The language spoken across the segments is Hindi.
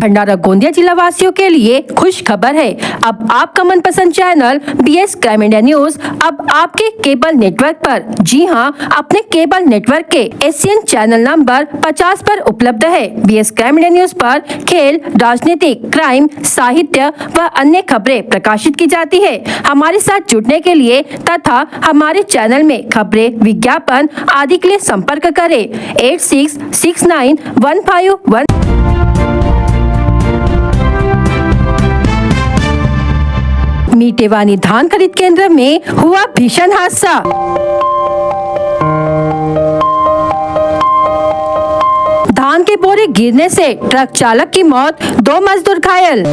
भंडारा गोंदिया जिला वासियों के लिए खुश खबर है। अब आपका मनपसंद channel BS crime India news अब आपके केबल नेटवर्क पर, जी हां, अपने केबल नेटवर्क के ACN चैनल नंबर 50 पर उपलब्ध है। BS क्राइम इंडिया न्यूज पर खेल, राजनीतिक, क्राइम, साहित्य व अन्य खबरें प्रकाशित की जाती है। हमारे साथ जुड़ने के लिए तथा हमारे चैनल में खबरें, विज्ञापन आदि के लिए संपर्क करें 86691551। मीटेवानी धान खरीद केंद्र में हुआ भीषण हादसा। धान के बोरे गिरने से ट्रक चालक की मौत, 2 मजदूर घायल।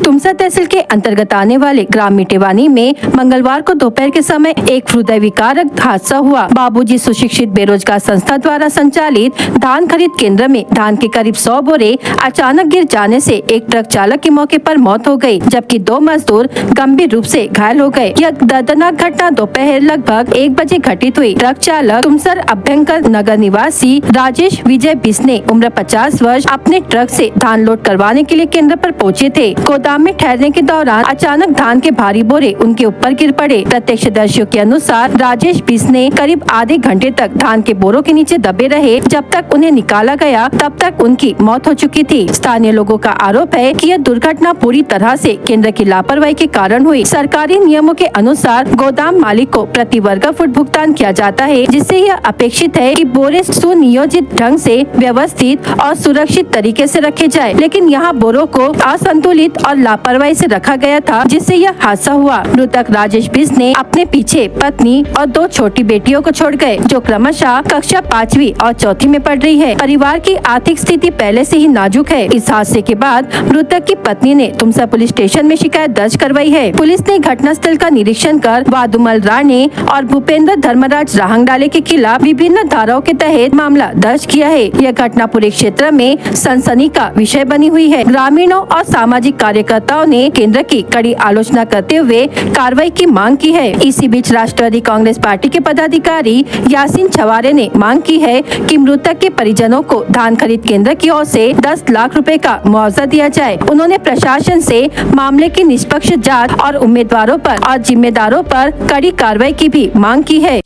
तुमसा तहसील के अंतर्गत आने वाले ग्राम मीटेवानी में मंगलवार को दोपहर के समय एक हृदय विकारक हादसा हुआ। बाबूजी सुशिक्षित बेरोजगार संस्था द्वारा संचालित धान खरीद केंद्र में धान के करीब 100 बोरे अचानक गिर जाने से एक ट्रक चालक की मौके पर मौत हो गई, जबकि 2 मजदूर गंभीर रूप से घायल हो गए। यह दर्दनाक घटना दोपहर लगभग 1 बजे घटित हुई। ट्रक चालक तुमसर अभ्यंकर नगर निवासी राजेश विजय बिस्ने उम्र 50 वर्ष अपने ट्रक से धान लोड करवाने के लिए केंद्र पर पहुंचे थे। गोदाम में ठहरने के दौरान अचानक धान के भारी बोरे उनके ऊपर गिर पड़े। प्रत्यक्षदर्शियों के अनुसार राजेश बिस्ने करीब आधे घंटे तक धान के बोरों के नीचे दबे रहे। जब तक उन्हें निकाला गया तब तक उनकी मौत हो चुकी थी। स्थानीय लोगों का आरोप है कि यह दुर्घटना पूरी तरह से केंद्र की लापरवाही के कारण हुई। सरकारी नियमों के अनुसार गोदाम मालिक को प्रति वर्ग फुट भुगतान किया जाता है, जिससे यह अपेक्षित है कि बोरे सुनियोजित ढंग से व्यवस्थित और सुरक्षित तरीके से रखे जाए, लेकिन यहाँ बोरों को असंतुलित और लापरवाही से रखा गया था, जिससे यह हादसा हुआ। मृतक राजेश बिस्ने अपने पीछे पत्नी और 2 छोटी बेटियों को छोड़ गए, जो क्रमशः कक्षा 5वीं और 4थी में पढ़ रही है। परिवार की आर्थिक स्थिति पहले से ही नाजुक है। इस हादसे के बाद मृतक की पत्नी ने तुमसा पुलिस स्टेशन में शिकायत दर्ज करवाई है। पुलिस ने घटनास्थल का निरीक्षण कर वादुमल राणे और भूपेंद्र धर्मराज राहंगडाले के खिलाफ विभिन्न धाराओं के तहत मामला दर्ज किया है। यह घटना पूरे क्षेत्र में सनसनी का विषय बनी हुई है। ग्रामीणों और सामाजिक कार्यकर्ताओं ने केंद्र की कड़ी आलोचना करते हुए कार्रवाई की मांग की है। इसी बीच राष्ट्रवादी कांग्रेस पार्टी के पदाधिकारी यासीन छवारे ने मांग की है कि मृतक के परिजनों को धान खरीद केंद्र की ओर से 10 लाख रुपए का मुआवजा दिया जाए। उन्होंने प्रशासन से मामले की निष्पक्ष जांच और उम्मीदवारों पर और जिम्मेदारों पर कड़ी कार्रवाई की भी मांग की है।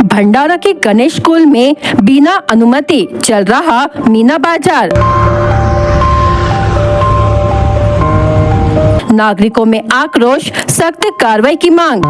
भंडारा के गणेश स्कूल में बिना अनुमति चल रहा मीना बाजार। नागरिकों में आक्रोश, सख्त कार्रवाई की मांग।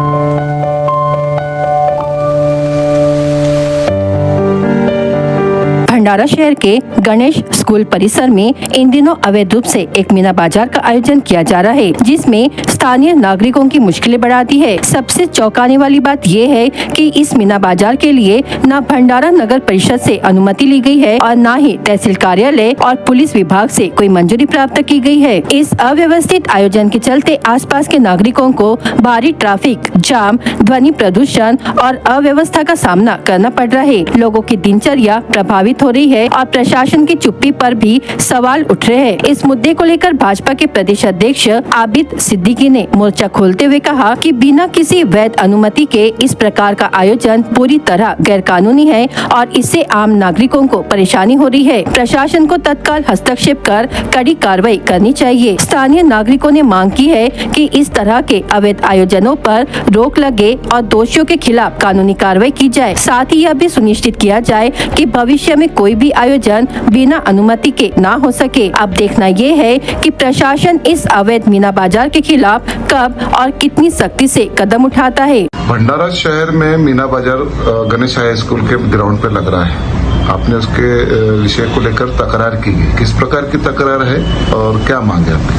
भंडारा शहर के गणेश स्कूल परिसर में इन दिनों अवैध रूप से एक मीना बाजार का आयोजन किया जा रहा है, जिसमें स्थानीय नागरिकों की मुश्किलें बढ़ा दी है। सबसे चौंकाने वाली बात यह है कि इस मीना बाजार के लिए न भंडारा नगर परिषद से अनुमति ली गई है और न ही तहसील कार्यालय और पुलिस विभाग से कोई मंजूरी प्राप्त की गई है। इस अव्यवस्थित आयोजन के चलते आसपास के नागरिकों को भारी ट्रैफिक जाम, ध्वनि प्रदूषण और अव्यवस्था का सामना करना पड़ रहा है। लोगों की दिनचर्या प्रभावित हो रही है और प्रशासन की चुप्पी पर भी सवाल उठ रहे हैं। इस मुद्दे को लेकर भाजपा के प्रदेश अध्यक्ष आबिद सिद्दीकी ने मोर्चा खोलते हुए कहा कि बिना किसी वैध अनुमति के इस प्रकार का आयोजन पूरी तरह गैरकानूनी है और इससे आम नागरिकों को परेशानी हो रही है। प्रशासन को तत्काल हस्तक्षेप कर कड़ी कार्रवाई करनी चाहिए। स्थानीय नागरिकों ने मांग की है कि इस तरह के अवैध आयोजनों पर रोक लगे और दोषियों के खिलाफ कानूनी कार्रवाई की जाए। साथ ही यह भी सुनिश्चित किया जाए कि भविष्य में कोई भी आयोजन बिना अनुमति के ना हो सके। अब देखना ये है कि प्रशासन इस अवैध मीना बाजार के खिलाफ कब और कितनी सख्ती से कदम उठाता है। भंडारा शहर में मीना बाजार गणेश हाई स्कूल के ग्राउंड पे लग रहा है। आपने उसके विषय को लेकर तकरार की है, किस प्रकार की तकरार है और क्या मांग है आपकी?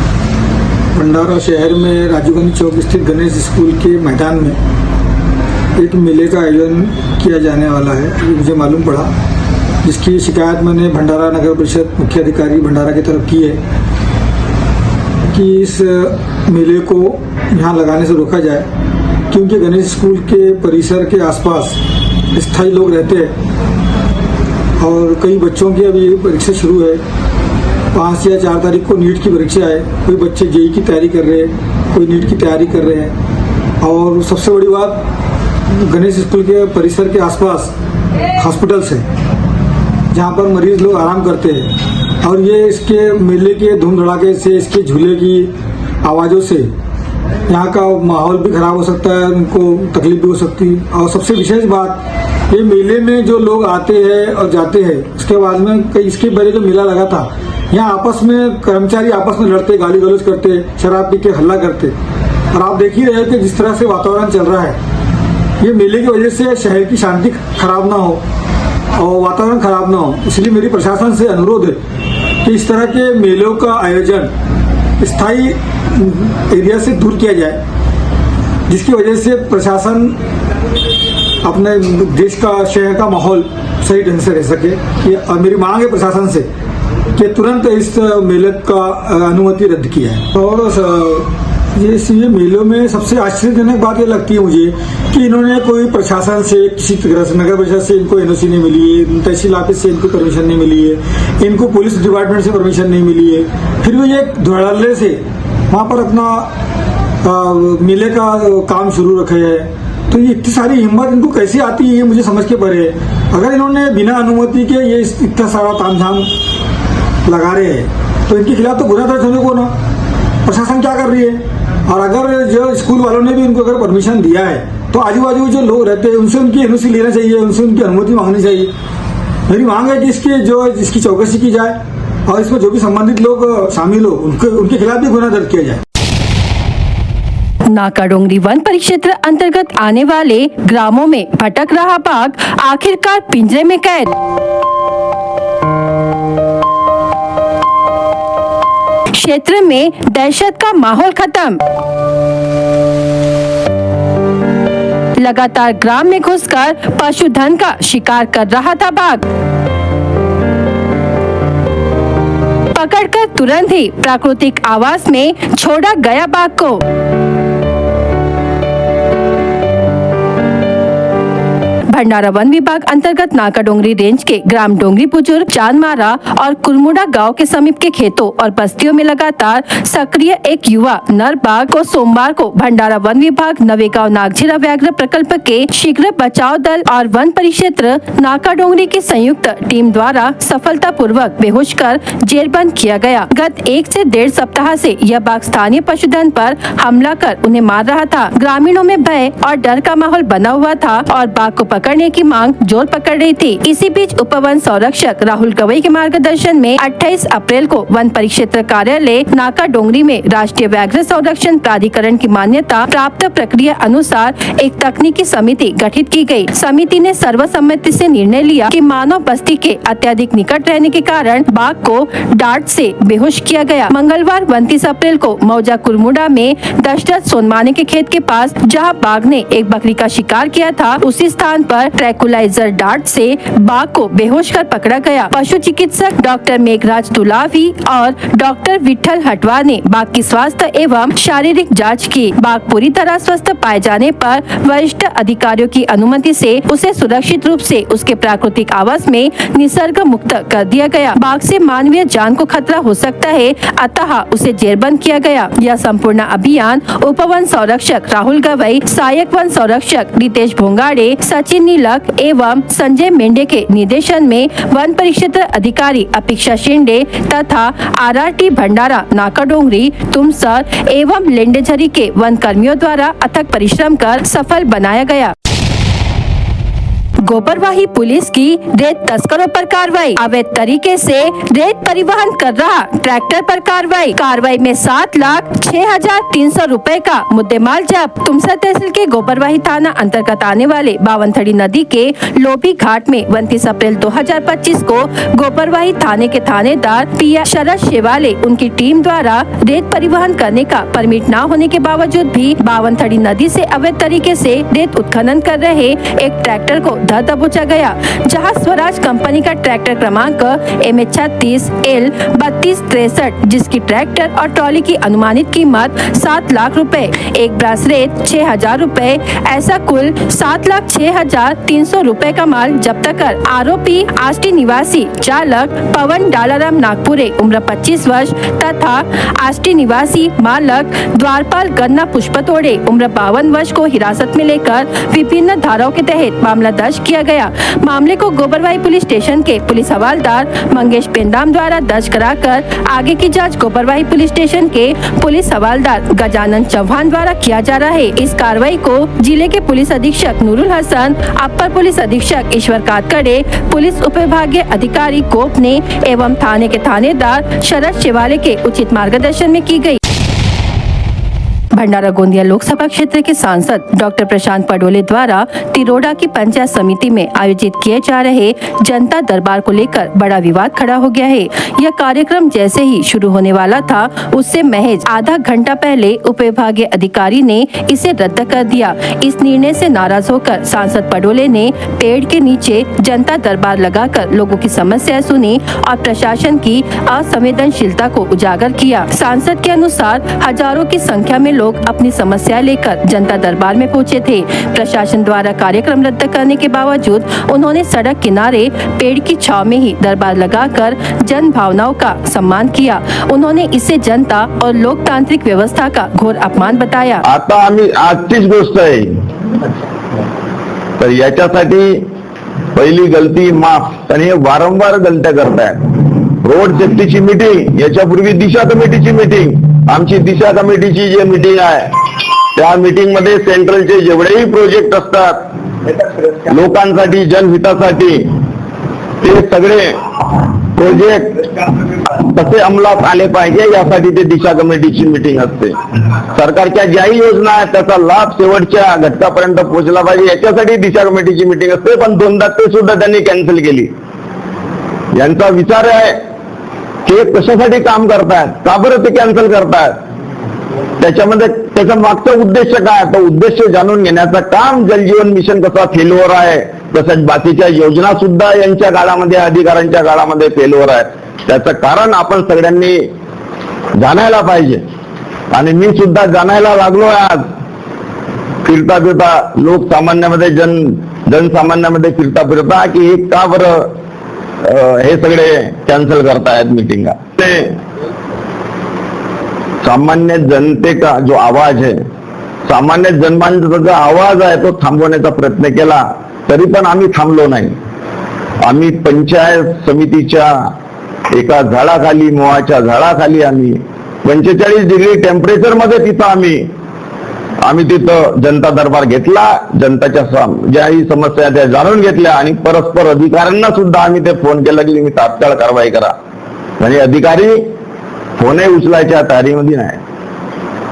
भंडारा शहर में राजीव गांधी चौक स्थित गणेश स्कूल के मैदान में एक मेले का आयोजन किया जाने वाला है, ये मुझे मालूम पड़ा, जिसकी शिकायत मैंने भंडारा नगर परिषद मुख्य अधिकारी भंडारा की तरफ की है कि इस मेले को यहाँ लगाने से रोका जाए, क्योंकि गणेश स्कूल के परिसर के आसपास स्थायी लोग रहते हैं और कई बच्चों की अभी परीक्षा शुरू है। 5 या 4 तारीख को नीट की परीक्षा है। कोई बच्चे जेईई की तैयारी कर रहे हैं, कोई नीट की तैयारी कर रहे हैं। और सबसे बड़ी बात, गणेश स्कूल के परिसर के आसपास हॉस्पिटल्स है जहाँ पर मरीज लोग आराम करते हैं, और ये इसके मेले के धूम धड़ाके से, इसके झूले की आवाज़ों से यहाँ का माहौल भी खराब हो सकता है, उनको तकलीफ भी हो सकती है। और सबसे विशेष बात, ये मेले में जो लोग आते हैं और जाते हैं, उसके बाद में कई इसके पहले जो मेला लगा था, यहाँ आपस में कर्मचारी आपस में लड़ते, गाली गलौज करते, शराब पी के हल्ला करते, और आप देख ही रहे हैं कि जिस तरह से वातावरण चल रहा है, ये मेले की वजह से शहर की शांति खराब ना हो और वातावरण खराब ना हो। इसलिए मेरी प्रशासन से अनुरोध है कि इस तरह के मेलों का आयोजन स्थायी एरिया से दूर किया जाए, जिसकी वजह से प्रशासन अपने देश का, शहर का माहौल सही ढंग से रह सके। ये मेरी मांग है प्रशासन से कि तुरंत इस मेले का अनुमति रद्द किया है। और ये मेलों में सबसे आश्चर्यजनक बात ये लगती है मुझे कि इन्होंने कोई प्रशासन से, किसी तरह से, नगर परिषद से इनको एनओसी नहीं मिली है, तहसील ऑफिस से इनको परमिशन नहीं मिली है, इनको पुलिस डिपार्टमेंट से परमिशन नहीं मिली है, फिर भी ये धड़ल्ले से वहाँ पर अपना मेले का काम शुरू रखे है। तो ये इतनी सारी हिम्मत इनको कैसे आती है, ये मुझे समझ के परे है। अगर इन्होंने बिना अनुमति के ये इतना सारा तामझाम लगा रहे हैं तो इनके खिलाफ तो गुनाह दर्ज होने को ना। प्रशासन क्या कर रही है? और अगर जो स्कूल वालों ने भी उनको अगर परमिशन दिया है तो आजू बाजू जो लोग रहते हैं उनसे उनकी एनओसी लेना चाहिए, उनसे उनकी अनुमति मांगनी चाहिए। मेरी मांग है कि इसकी चौकसी की जाए और इसमें जो भी संबंधित लोग शामिल हो उनके खिलाफ भी गुनाह दर्ज किया जाए। नाका डोंगरी वन परिक्षेत्र अंतर्गत आने वाले ग्रामों में भटक रहा बाघ आखिरकार पिंजरे में कैद। क्षेत्र में दहशत का माहौल खत्म। लगातार ग्राम में घुसकर पशुधन का शिकार कर रहा था बाघ। पकड़कर तुरंत ही प्राकृतिक आवास में छोड़ा गया बाघ को। भंडारा वन विभाग अंतर्गत नाका डोंगरी रेंज के ग्राम डोंगरी बुजुर्ग, चांदमारा और कुलमुड़ा गांव के समीप के खेतों और बस्तियों में लगातार सक्रिय एक युवा नर बाघ को सोमवार को भंडारा वन विभाग नवेगांव नागझीरा व्याघ्र प्रकल्प के शीघ्र बचाव दल और वन परिक्षेत्र नाका डोंगरी की संयुक्त टीम द्वारा सफलतापूर्वक बेहोश कर जेलबंद किया गया। गत 1 से 1.5 सप्ताह से यह बाघ स्थानीय पशुधन पर हमला कर उन्हें मार रहा था। ग्रामीणों में भय और डर का माहौल बना हुआ था और बाघ को पकड़ने की मांग जोर पकड़ रही थी। इसी बीच उपवन संरक्षक राहुल गवई के मार्गदर्शन में 28 अप्रैल को वन परिक्षेत्र कार्यालय नाका डोंगरी में राष्ट्रीय व्याघ्र संरक्षण प्राधिकरण की मान्यता प्राप्त प्रक्रिया अनुसार एक तकनीकी समिति गठित की गई। समिति ने सर्वसम्मति से निर्णय लिया कि मानव बस्ती के अत्यधिक निकट रहने के कारण बाघ को डांट से बेहोश किया गया। मंगलवार 29 अप्रैल को मौजा कुलमुड़ा में दशरथ सोनमाने के खेत के पास जहां बाघ ने एक बकरी का शिकार किया था, उसी स्थान पर ट्रैंकुलाइजर डार्ट से बाघ को बेहोश कर पकड़ा गया। पशु चिकित्सक डॉक्टर मेघराज तुलावी और डॉक्टर विठल हटवार ने बाघ की स्वास्थ्य एवं शारीरिक जांच की। बाघ पूरी तरह स्वस्थ पाए जाने पर वरिष्ठ अधिकारियों की अनुमति से उसे सुरक्षित रूप से उसके प्राकृतिक आवास में निसर्ग मुक्त कर दिया गया। बाघ से मानवीय जान को खतरा हो सकता है, अतः उसे जेलबंद किया गया। यह संपूर्ण अभियान उपवन संरक्षक राहुल गवई, सहायक वन संरक्षक रितेश भोंगाड़े, सचिन नीलक एवं संजय मेंढे के निर्देशन में वन परिक्षेत्र अधिकारी अपेक्षा शिंदे तथा आरआरटी भंडारा नाका डोंगरी तुमसर एवं लेंडेझरी के वन कर्मियों द्वारा अथक परिश्रम कर सफल बनाया गया। गोबरवाही पुलिस की रेत तस्करों पर कार्रवाई। अवैध तरीके से रेत परिवहन कर रहा ट्रैक्टर पर कार्रवाई में 7,06,300 रुपए का मुद्देमाल जब्त। तुमसर तहसील के गोबरवाही थाना अंतर्गत आने वाले बावनथड़ी नदी के लोभी घाट में 29 अप्रैल 2025 को गोबरवाही थाने के थानेदार पिया शरद शेवाले उनकी टीम द्वारा रेत परिवहन करने का परमिट न होने के बावजूद भी बावनथड़ी नदी से अवैध तरीके से रेत उत्खनन कर रहे एक ट्रैक्टर को धर दबोचा गया, जहां स्वराज कंपनी का ट्रैक्टर क्रमांक MH36L 3263 जिसकी ट्रैक्टर और ट्रॉली की अनुमानित कीमत 7 लाख रुपए, एक ब्रासलेट 6,000 रुपए, ऐसा कुल 7,06,300 रुपए का माल जब्त कर आरोपी आष्टी निवासी चालक पवन डालाराम नागपुरे उम्र 25 वर्ष तथा आष्टी निवासी मालक द्वारपाल गन्ना पुष्पतोड़े उम्र 52 वर्ष को हिरासत में लेकर विभिन्न धाराओं के तहत मामला दर्ज किया गया। मामले को गोबरवाही पुलिस स्टेशन के पुलिस हवलदार मंगेश पेंदाम द्वारा दर्ज कराकर आगे की जांच गोबरवाही पुलिस स्टेशन के पुलिस हवलदार गजानन चौहान द्वारा किया जा रहा है। इस कार्रवाई को जिले के पुलिस अधीक्षक नूरुल हसन, अपर पुलिस अधीक्षक ईश्वर कातकड़े, पुलिस उपविभागीय अधिकारी गोप ने एवं थाने के थानेदार शरद शिवाले के उचित मार्गदर्शन में की गई। भंडारा गोंदिया लोकसभा क्षेत्र के सांसद डॉक्टर प्रशांत पडोले द्वारा तिरोडा की पंचायत समिति में आयोजित किए जा रहे जनता दरबार को लेकर बड़ा विवाद खड़ा हो गया है। यह कार्यक्रम जैसे ही शुरू होने वाला था, उससे महज आधा घंटा पहले उपविभागीय अधिकारी ने इसे रद्द कर दिया। इस निर्णय से नाराज होकर सांसद पडोले ने पेड़ के नीचे जनता दरबार लगाकर लोगों की समस्याएं सुनी और प्रशासन की असंवेदनशीलता को उजागर किया। सांसद के अनुसार हजारों की संख्या में लोग अपनी समस्या लेकर जनता दरबार में पहुंचे थे। प्रशासन द्वारा कार्यक्रम रद्द करने के बावजूद उन्होंने सड़क किनारे पेड़ की छांव में ही दरबार लगाकर जन भावनाओं का सम्मान किया। उन्होंने इसे जनता और लोकतांत्रिक व्यवस्था का घोर अपमान बताया। आता आम्ही आजचीच गोष्ट आहे, तर याच्यासाठी पहिली गलती माफ, आणि हे वारंवार गलत्या करतायत। रोड सेफ्टीची मीटिंग, याच्यापूर्वी दिशा कमिटीची मीटिंग, आमची दिशा कमिटीची जी मीटिंग आहे त्या मीटिंग मध्ये सेंट्रलचे जेवढेही प्रोजेक्ट असतात लोकांसाठी, जनहितासाठी, ते सगळे प्रोजेक्ट कसे अंमलात आले पाहिजे यासाठी ते दिशा कमिटीची मीटिंग असते। सरकारच्या ज्याही योजना आहेत त्याचा लाभ शेवटच्या घटकापर्यंत पोहोचला पाहिजे याच्यासाठी दिशा कमिटीची मीटिंग असते, पण दोनदा ते सुद्धा त्यांनी कॅन्सल केली। यांचा विचार आहे की कशासाठी काम करतायत, का बरं ते कॅन्सल करतायत, त्याच्यामध्ये त्याचा मागचा उद्देश काय, तो उद्देश जाणून घेण्याचं काम जलजीवन मिशन कसा फेलवर आहे, तसंच बाकीच्या योजना सुद्धा यांच्या काळामध्ये, अधिकाऱ्यांच्या काळामध्ये फेलवर आहे, त्याचं कारण आपण सगळ्यांनी जाणायला पाहिजे। आणि मी सुद्धा जाणायला लागलोय आज, फिरता फिरता लोकसामान्यामध्ये, जनसामान्यामध्ये फिरता फिरता की हे का बरं हे सगळे कॅन्सल करतायत मीटिंगा। ते सामान्य जनते का जो आवाज है, सामान्य जनमानसाचा जो आवाज आहे तो थांबवण्याचा प्रयत्न केला, तरी पण आम्ही थांबलो नाही। आम्ही पंचायत समितीच्या एका झाडाखाली, मोहाच्या झाडाखाली आम्ही 45 डिग्री टेम्परेचर मध्ये तिथं आम्ही तिथं जनता दरबार घेतला, जनताच्या ज्याही समस्या त्या जाणून घेतल्या आणि परस्पर अधिकाऱ्यांना सुद्धा आम्ही ते फोन केला की तुम्ही तात्काळ कारवाई करा। म्हणजे अधिकारी फोनही उचलायच्या तयारीमध्ये नाही,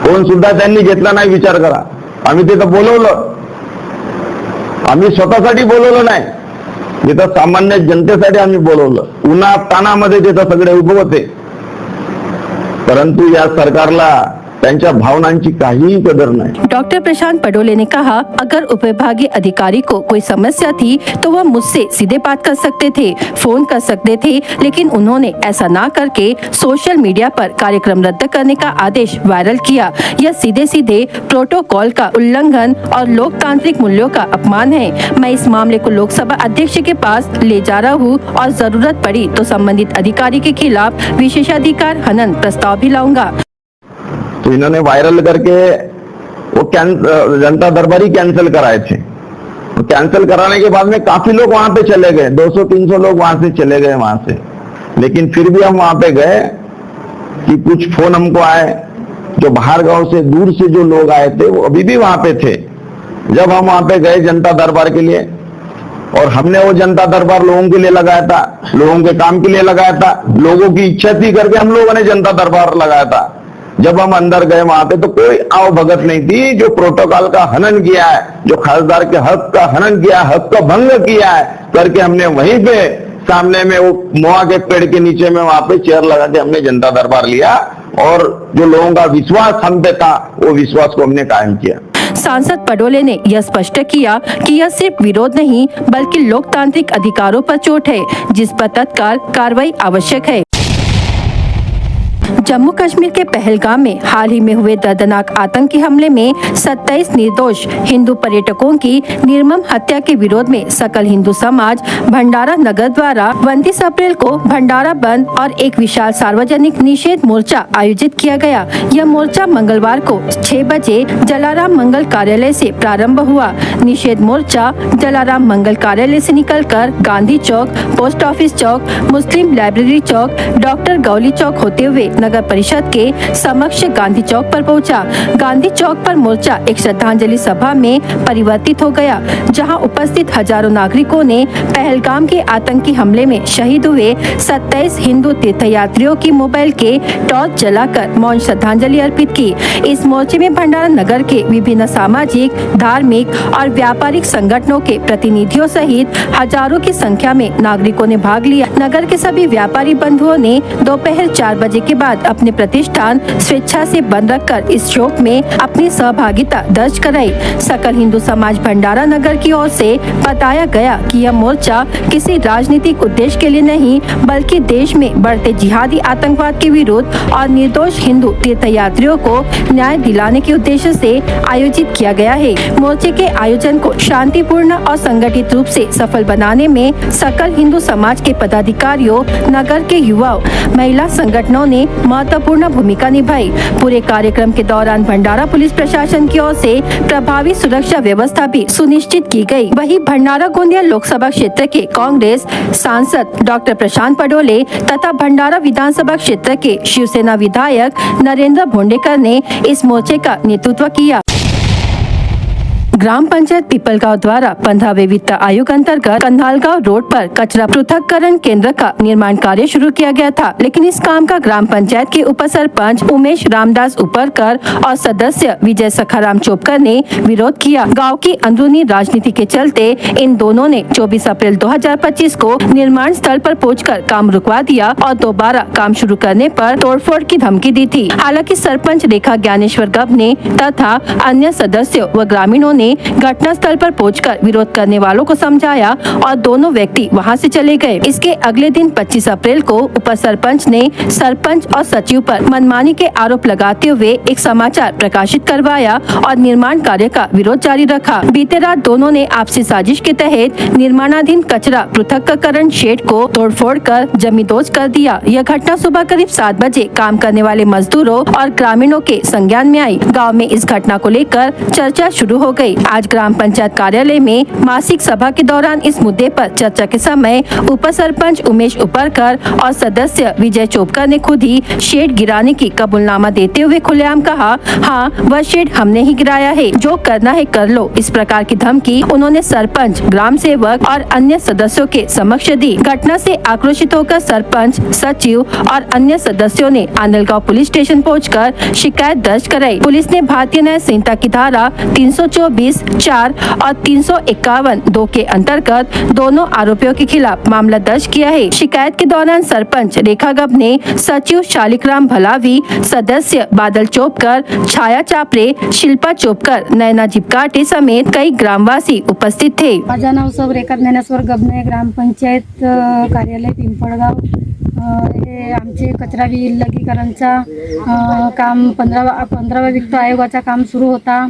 फोन सुद्धा त्यांनी घेतला नाही, विचार करा। आम्ही तिथं बोलवलं, आम्ही स्वतःसाठी बोलवलं नाही, तिथं सामान्य जनतेसाठी आम्ही बोलवलं। उन्हात तानामध्ये तिथं सगळे उभे होते, परंतु या सरकारला त्यांच्या भावनांची काही कदर नहीं। डॉक्टर प्रशांत पडोले ने कहा, अगर उपविभागीय अधिकारी को कोई समस्या थी तो वह मुझसे सीधे बात कर सकते थे, फोन कर सकते थे, लेकिन उन्होंने ऐसा ना करके सोशल मीडिया पर कार्यक्रम रद्द करने का आदेश वायरल किया। यह सीधे सीधे प्रोटोकॉल का उल्लंघन और लोकतांत्रिक मूल्यों का अपमान है। मैं इस मामले को लोकसभा अध्यक्ष के पास ले जा रहा हूँ और जरूरत पड़ी तो संबंधित अधिकारी के खिलाफ विशेषाधिकार हनन प्रस्ताव भी लाऊंगा। तो इन्होंने वायरल करके वो जनता दरबार ही कैंसिल कराए थे। तो कैंसिल कराने के बाद में काफी लोग वहां पे चले गए, 200-300 लोग वहां से चले गए वहां से, लेकिन फिर भी हम वहां पे गए कि कुछ फोन हमको आए, जो बाहर गांव से, दूर से जो लोग आए थे वो अभी भी वहां पे थे। जब हम वहां पे गए जनता दरबार के लिए, और हमने वो जनता दरबार लोगों के लिए लगाया था, लोगों के काम के लिए लगाया था, लोगों की इच्छा थी करके हम लोगों ने जनता दरबार लगाया था। जब हम अंदर गए वहां पे तो कोई आव भगत नहीं थी। जो प्रोटोकॉल का हनन किया है, जो खासदार के हक का हनन किया, हक का भंग किया है करके हमने वहीं पे सामने में वो मोआ के पेड़ के नीचे में वहां पे चेयर लगा के हमने जनता दरबार लिया, और जो लोगों का विश्वास हम पे था वो विश्वास को हमने कायम किया। सांसद पडोले ने यह स्पष्ट किया कि यह सिर्फ विरोध नहीं बल्कि लोकतांत्रिक अधिकारों पर चोट है, जिस पर तत्काल कार्रवाई आवश्यक है। जम्मू कश्मीर के पहलगाम में हाल ही में हुए दर्दनाक आतंकी हमले में 27 निर्दोष हिंदू पर्यटकों की निर्मम हत्या के विरोध में सकल हिंदू समाज भंडारा नगर द्वारा 29 अप्रैल को भंडारा बंद और एक विशाल सार्वजनिक निषेध मोर्चा आयोजित किया गया। यह मोर्चा मंगलवार को 6 बजे जलाराम मंगल कार्यालय से प्रारंभ हुआ। निषेध मोर्चा जलाराम मंगल कार्यालय से निकलकर गांधी चौक, पोस्ट ऑफिस चौक, मुस्लिम लाइब्रेरी चौक, डॉक्टर गौली चौक होते हुए नगर परिषद के समक्ष गांधी चौक पर पहुंचा। गांधी चौक पर मोर्चा एक श्रद्धांजलि सभा में परिवर्तित हो गया, जहां उपस्थित हजारों नागरिकों ने पहलगाम के आतंकी हमले में शहीद हुए 27 हिंदू तीर्थयात्रियों की मोबाइल के टॉर्च जलाकर मौन श्रद्धांजलि अर्पित की। इस मोर्चे में भंडारा नगर के विभिन्न सामाजिक, धार्मिक और व्यापारिक संगठनों के प्रतिनिधियों सहित हजारों की संख्या में नागरिकों ने भाग लिया। नगर के सभी व्यापारी बंधुओं ने दोपहर 4 बजे के बाद अपने प्रतिष्ठान स्वेच्छा से बंद रखकर इस शोक में अपनी सहभागिता दर्ज कराई। सकल हिंदू समाज भंडारा नगर की ओर से बताया गया कि यह मोर्चा किसी राजनीतिक उद्देश्य के लिए नहीं बल्कि देश में बढ़ते जिहादी आतंकवाद के विरुद्ध और निर्दोष हिंदू तीर्थयात्रियों को न्याय दिलाने के उद्देश्य से आयोजित किया गया है। मोर्चे के आयोजन को शांतिपूर्ण और संगठित रूप से सफल बनाने में सकल हिंदू समाज के पदाधिकारियों, नगर के युवाओं, महिला संगठनों ने महत्वपूर्ण भूमिका निभाई। पूरे कार्यक्रम के दौरान भंडारा पुलिस प्रशासन की ओर से प्रभावी सुरक्षा व्यवस्था भी सुनिश्चित की गई। वहीं भंडारा गोंदिया लोकसभा क्षेत्र के कांग्रेस सांसद डॉक्टर प्रशांत पडोले तथा भंडारा विधानसभा क्षेत्र के शिवसेना विधायक नरेंद्र भोंडेकर ने इस मोर्चे का नेतृत्व किया। ग्राम पंचायत पिपलगांव द्वारा 15वें वित्त आयोग अंतर्गत कंधालगांव रोड पर कचरा पृथक्करण केंद्र का निर्माण कार्य शुरू किया गया था, लेकिन इस काम का ग्राम पंचायत के उप सरपंच उमेश रामदास उपरकर और सदस्य विजय सखाराम चोपकर ने विरोध किया। गांव की अंदरूनी राजनीति के चलते इन दोनों ने 24 अप्रैल 2025 को निर्माण स्थल पर पहुंचकर काम रुकवा दिया और दोबारा काम शुरू करने पर तोड़फोड़ की धमकी दी थी। हालांकि सरपंच रेखा ज्ञानेश्वर गबने तथा अन्य सदस्यों व ग्रामीणों ने घटना स्थल पर पहुंचकर विरोध करने वालों को समझाया और दोनों व्यक्ति वहां से चले गए। इसके अगले दिन 25 अप्रैल को उप सरपंच ने सरपंच और सचिव पर मनमानी के आरोप लगाते हुए एक समाचार प्रकाशित करवाया और निर्माण कार्य का विरोध जारी रखा। बीते रात दोनों ने आपसी साजिश के तहत निर्माणाधीन कचरा पृथक्करण शेड को तोड़फोड़ कर जमींदोज कर दिया। यह घटना सुबह करीब 7 बजे काम करने वाले मजदूरों और ग्रामीणों के संज्ञान में आई। गाँव में इस घटना को लेकर चर्चा शुरू हो गयी। आज ग्राम पंचायत कार्यालय में मासिक सभा के दौरान इस मुद्दे पर चर्चा के समय उप सरपंच उमेश उपरकर और सदस्य विजय चोपकर ने खुद ही शेड गिराने की कबूलनामा देते हुए खुलेआम कहा, हाँ वह शेड हमने ही गिराया है, जो करना है कर लो। इस प्रकार की धमकी उन्होंने सरपंच, ग्राम सेवक और अन्य सदस्यों के समक्ष दी। घटना से आक्रोशित होकर सरपंच, सचिव और अन्य सदस्यों ने आंदलगांव पुलिस स्टेशन पहुंचकर शिकायत दर्ज कराई। पुलिस ने भारतीय न्याय संहिता की धारा 324(4) और 351(2) के अंतर्गत दोनों आरोपियों के खिलाफ मामला दर्ज किया है। शिकायत के दौरान सरपंच रेखा गबने, सचिव शालिकराम भलावी, सदस्य बादल चोपकर, छाया चापरे, शिल्पा चोपकर, नैना जिपकाटे समेत कई ग्रामवासी उपस्थित थे। माझं नाव सौ रेखा ज्ञानेश्वर गबने, ग्रामपंचायत कार्यालय पिंपळगाव। हे आमचे कचरा विलगीकरणचा काम 15व्या वित्त आयोगाचा काम सुरू होता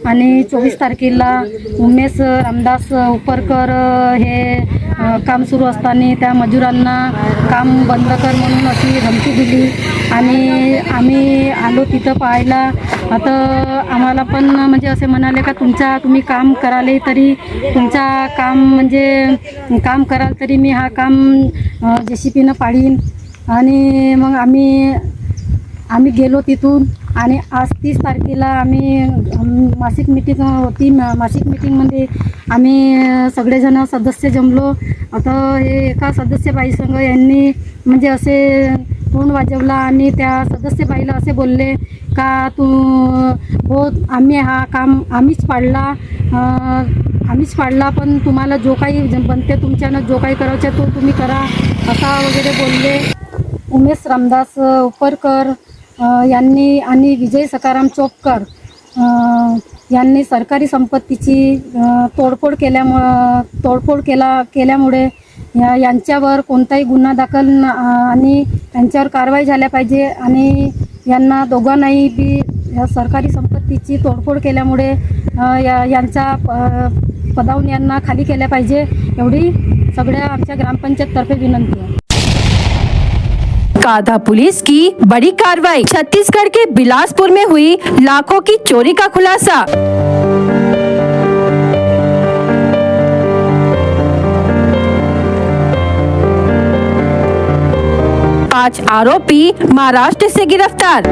आणि 24 तारखेला उमेश रामदास उपरकर हे काम सुरू असताना त्या मजुरांना काम बंद कर म्हणून अशी धमकी दिली आणि आम्ही आलो तिथं पाहायला। आता आम्हाला पण म्हणजे असे म्हणाले का तुम्ही काम कराले तरी तुमचा काम म्हणजे काम कराल तरी मी हा काम JCPनं पाडीन। आणि मग आम्ही गेलो तिथून आणि आज 30 तारखेला आम्ही मासिक मीटिंग होती। मासिक मीटिंगमध्ये आम्ही सगळेजण सदस्य जमलो। आता हे एका सदस्यबाई संघ यांनी म्हणजे असे तोंड वाजवला आणि त्या सदस्यबाईला असे बोलले का हो आम्ही हा काम आम्हीच पाडला पण तुम्हाला जो काही बनते तुमच्यानं जो काही करायचं तो तुम्ही करा असा वगैरे बोलले। उमेश रामदास उपरकर यांनी आणि विजय सखाराम चोपकर यांनी सरकारी संपत्तीची तोडफोड केल्यामुळे यांच्यावर कोणताही गुन्हा दाखल आणि यांच्यावर कारवाई झाल्या पाहिजे आणि यांना दोघांनाही बी या सरकारी संपत्तीची तोडफोड केल्यामुळे यांचा पदावून यांना खाली केल्या पाहिजे एवढी सगळ्या आमच्या ग्रामपंचायततर्फे विनंती आहे। काधा पुलिस की बड़ी कार्रवाई, छत्तीसगढ़ के बिलासपुर में हुई लाखों की चोरी का खुलासा। पांच आरोपी महाराष्ट्र से गिरफ्तार।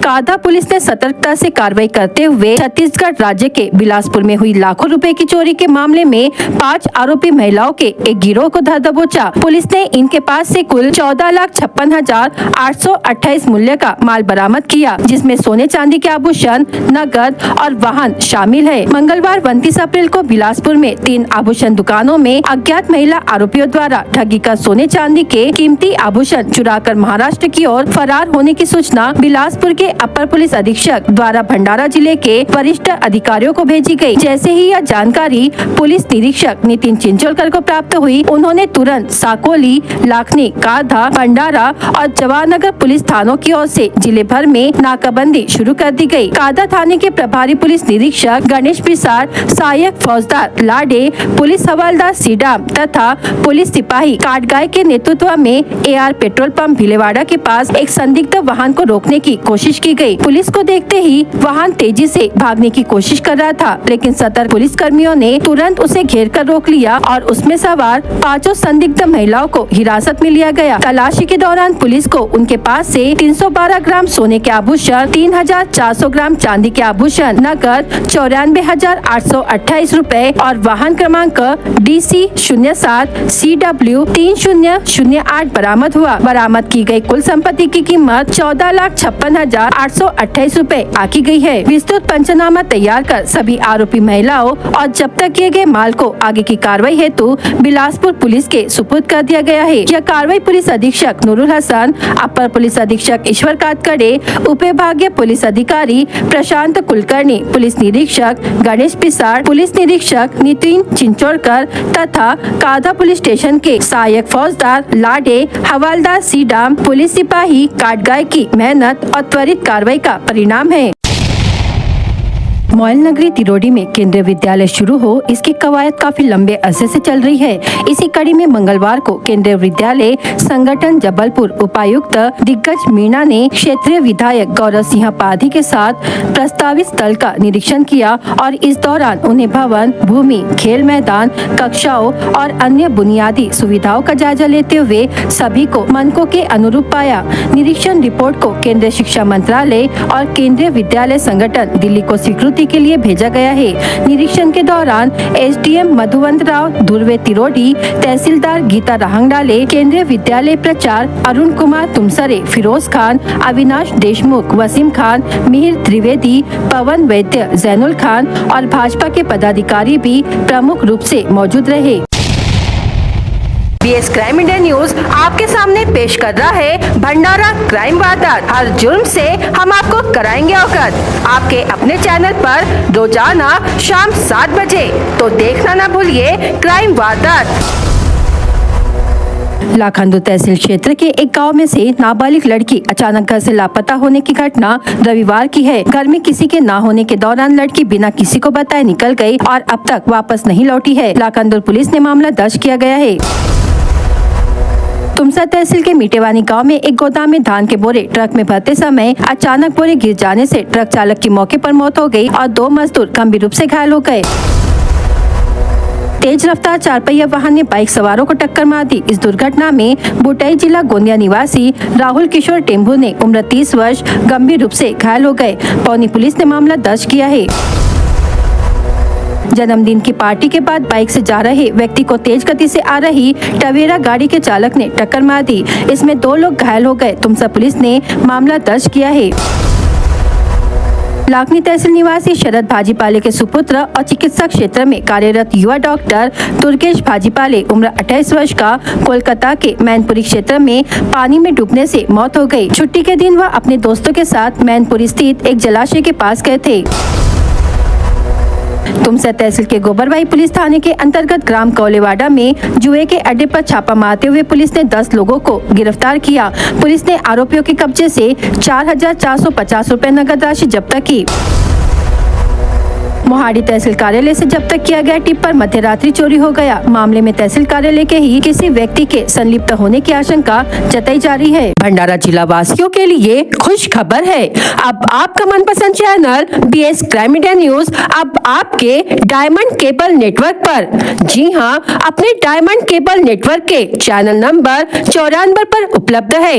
काधा पुलिस ने सतर्कता से कार्रवाई करते हुए छत्तीसगढ़ राज्य के बिलासपुर में हुई लाखों रुपए की चोरी के मामले में 5 आरोपी महिलाओं के एक गिरोह को धर दबोचा। पुलिस ने इनके पास से कुल 14,56,828 मूल्य का माल बरामद किया, जिसमें सोने चांदी के आभूषण, नकद और वाहन शामिल है। मंगलवार 29 अप्रैल को बिलासपुर में 3 आभूषण दुकानों में अज्ञात महिला आरोपियों द्वारा ठगी कर सोने चांदी के कीमती आभूषण चुराकर महाराष्ट्र की ओर फरार होने की सूचना बिलासपुर के अपर पुलिस अधीक्षक द्वारा भंडारा जिले के वरिष्ठ अधिकारियों को भेजी गई। जैसे ही यह जानकारी पुलिस निरीक्षक नितिन चिंचोलकर को प्राप्त हुई, उन्होंने तुरंत साकोली, लाखनी, काधा, भंडारा और जवाहरनगर पुलिस थानों की ओर से जिले भर में नाकाबंदी शुरू कर दी गई। काधा थाने के प्रभारी पुलिस निरीक्षक गणेश प्रसाद, सहायक फौजदार लाडे, पुलिस हवलदार सीडाम तथा पुलिस सिपाही काटगाय के नेतृत्व में AR पेट्रोल पंप भिलेवाड़ा के पास एक संदिग्ध वाहन को रोकने की कोशिश की गई। पुलिस को देखते ही वाहन तेजी से भागने की कोशिश कर रहा था, लेकिन सतर्क पुलिस कर्मियों ने तुरंत उसे घेरकर रोक लिया और उसमें सवार 5 संदिग्ध महिलाओं को हिरासत में लिया गया। तलाशी के दौरान पुलिस को उनके पास से 312 ग्राम सोने के आभूषण, 3,400 ग्राम चांदी के आभूषण, नकद 94,828 रुपए और वाहन क्रमांक DC 07 CW 3008 बरामद हुआ। बरामद की गई कुल संपत्ति की कीमत 14,56,828 रुपए आकी गई है। विस्तृत पंचनामा तैयार कर सभी आरोपी महिलाओं और जब्त किए गए माल को आगे की कार्रवाई हेतु बिलासपुर पुलिस के सुपुर्द कर दिया गया है। यह कार्रवाई पुलिस अधीक्षक नूरुल हसन, अपर पुलिस अधीक्षक ईश्वर कातकड़े, उपविभागीय पुलिस अधिकारी प्रशांत कुलकर्णी, पुलिस निरीक्षक गणेश प्रसाद, पुलिस निरीक्षक नितिन चिंचोलकर तथा काधा पुलिस स्टेशन के सहायक फौजदार लाडे, हवलदार सीडाम, पुलिस सिपाही काटगाय की मेहनत और त्वरित कार्रवाई का परिणाम है। मोयल नगरी तिरोडी में केंद्रीय विद्यालय शुरू हो, इसकी कवायद काफी लंबे अरसे से चल रही है। इसी कड़ी में मंगलवार को केंद्रीय विद्यालय संगठन जबलपुर उपायुक्त दिग्गज मीणा ने क्षेत्रीय विधायक गौरव सिंह पाधी के साथ प्रस्तावित स्थल का निरीक्षण किया और इस दौरान उन्हें भवन, भूमि, खेल मैदान, कक्षाओं और अन्य बुनियादी सुविधाओं का जायजा लेते हुए सभी को मानकों के अनुरूप पाया। निरीक्षण रिपोर्ट को केंद्रीय शिक्षा मंत्रालय और केंद्रीय विद्यालय संगठन दिल्ली को स्वीकृति के लिए भेजा गया है। निरीक्षण के दौरान SDM मधुवंत राव धुर्वे तिरोडी, तहसीलदार गीता राहंगडाले, केंद्रीय विद्यालय प्रचार अरुण कुमार तुमसरे, फिरोज खान, अविनाश देशमुख, वसीम खान, मिहिर त्रिवेदी, पवन वैद्य, जैनुल खान और भाजपा के पदाधिकारी भी प्रमुख रूप से मौजूद रहे। BS क्राइम इंडिया न्यूज आपके सामने पेश कर रहा है भंडारा क्राइम वारदात। हर जुर्म से हम आपको कराएंगे अवगत। आपके अपने चैनल पर रोजाना शाम 7 बजे, तो देखना ना भूलिए क्राइम वारदात। लाखंदू तहसील क्षेत्र के एक गांव में से नाबालिग लड़की अचानक घर से लापता होने की घटना रविवार की है। घर में किसी के ना होने के दौरान लड़की बिना किसी को बताए निकल गई और अब तक वापस नहीं लौटी है। लाखंदू पुलिस ने मामला दर्ज किया गया है। तुमसा तहसील के मीटेवानी गांव में एक गोदाम में धान के बोरे ट्रक में भरते समय अचानक बोरे गिर जाने से ट्रक चालक की मौके पर मौत हो गई और 2 मजदूर गंभीर रूप से घायल हो गए। तेज रफ्तार 4 पहिया वाहन ने बाइक सवारों को टक्कर मार दी। इस दुर्घटना में बुटाई जिला गोंदिया निवासी राहुल किशोर टेम्बू ने उम्र 30 वर्ष गंभीर रूप से घायल हो गए। पौनी पुलिस ने मामला दर्ज किया है। जन्मदिन की पार्टी के बाद बाइक से जा रहे व्यक्ति को तेज गति से आ रही टवेरा गाड़ी के चालक ने टक्कर मार दी। इसमें 2 लोग घायल हो गए। तुमसा पुलिस ने मामला दर्ज किया है। लाखनी तहसील निवासी शरद भाजीपाले के सुपुत्र और चिकित्सा क्षेत्र में कार्यरत युवा डॉक्टर तुर्केश भाजीपाले उम्र 28 वर्ष का कोलकाता के मैनपुरी क्षेत्र में पानी में डूबने से मौत हो गई। छुट्टी के दिन वह अपने दोस्तों के साथ मैनपुरी स्थित एक जलाशय के पास गए थे। तुमसर तहसील के गोबरवाही पुलिस थाने के अंतर्गत ग्राम कौलेवाड़ा में जुए के अड्डे पर छापा मारते हुए पुलिस ने 10 लोगों को गिरफ्तार किया। पुलिस ने आरोपियों के कब्जे से 4,450 रुपए नगद राशि जब्त की। मोहाड़ी तहसील कार्यालय से जब्त किया गया टिप्पर मध्य रात्रि चोरी हो गया। मामले में तहसील कार्यालय के ही किसी व्यक्ति के संलिप्त होने की आशंका जताई जा रही है। भंडारा जिला वासियों के लिए खुश खबर है, अब आपका मनपसंद channel BS crime media news अब आपके डायमंड केबल नेटवर्क पर। जी हां, अपने डायमंड केबल नेटवर्क के चैनल नंबर 94 पर उपलब्ध है।